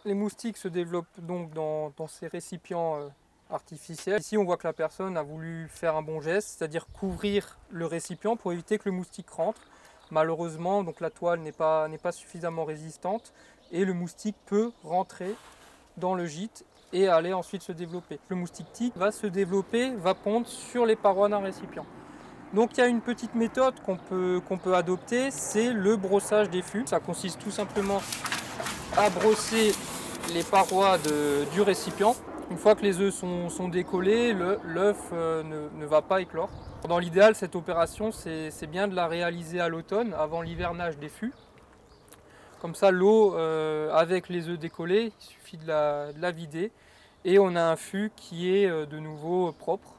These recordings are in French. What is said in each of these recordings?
Les moustiques se développent donc dans ces récipients artificiels. Ici, on voit que la personne a voulu faire un bon geste, c'est-à-dire couvrir le récipient pour éviter que le moustique rentre. Malheureusement, donc la toile n'est pas suffisamment résistante et le moustique peut rentrer dans le gîte et aller ensuite se développer. Le moustique tique va se développer, va pondre sur les parois d'un récipient. Donc il y a une petite méthode qu'on peut adopter, c'est le brossage des fûts. Ça consiste tout simplement à brosser les parois du récipient. Une fois que les œufs sont décollés, l'œuf ne va pas éclore. Dans l'idéal, cette opération, c'est bien de la réaliser à l'automne, avant l'hivernage des fûts. Comme ça, l'eau avec les œufs décollés, il suffit de la vider et on a un fût qui est de nouveau propre.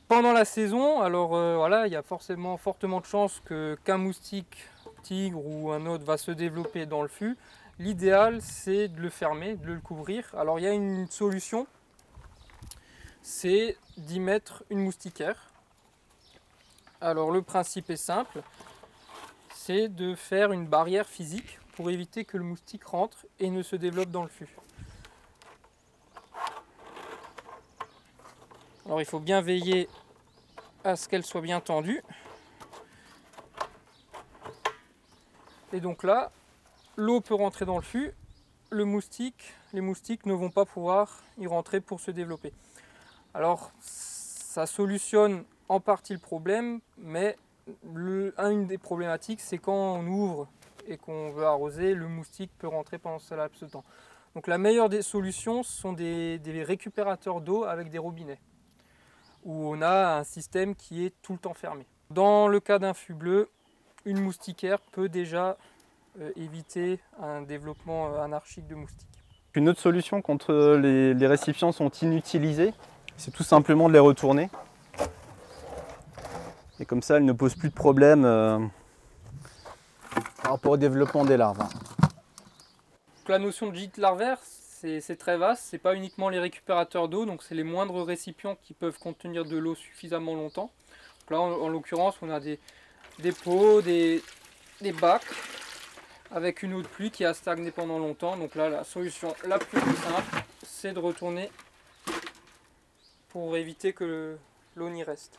Pendant la saison, alors voilà, il y a fortement de chances qu'un moustique tigre ou un autre va se développer dans le fût. L'idéal, c'est de le fermer, de le couvrir. Alors il y a une solution, c'est d'y mettre une moustiquaire. Alors le principe est simple, c'est de faire une barrière physique pour éviter que le moustique rentre et ne se développe dans le fût. Alors il faut bien veiller à ce qu'elle soit bien tendue. Et donc là, l'eau peut rentrer dans le fût, les moustiques ne vont pas pouvoir y rentrer pour se développer. Alors ça solutionne en partie le problème, mais une des problématiques, c'est quand on ouvre et qu'on veut arroser, le moustique peut rentrer pendant ce laps de temps. Donc la meilleure des solutions, ce sont des récupérateurs d'eau avec des robinets, où on a un système qui est tout le temps fermé. Dans le cas d'un fût bleu, une moustiquaire peut déjà éviter un développement anarchique de moustiques. Une autre solution quand les récipients sont inutilisés, c'est tout simplement de les retourner. Et comme ça, elles ne posent plus de problème par rapport au développement des larves. Donc, la notion de gîte larvaire, c'est très vaste, c'est pas uniquement les récupérateurs d'eau, donc c'est les moindres récipients qui peuvent contenir de l'eau suffisamment longtemps. Donc là, en l'occurrence, on a des pots, des bacs avec une eau de pluie qui a stagné pendant longtemps. Donc là, la solution la plus simple, c'est de retourner pour éviter que l'eau n'y reste.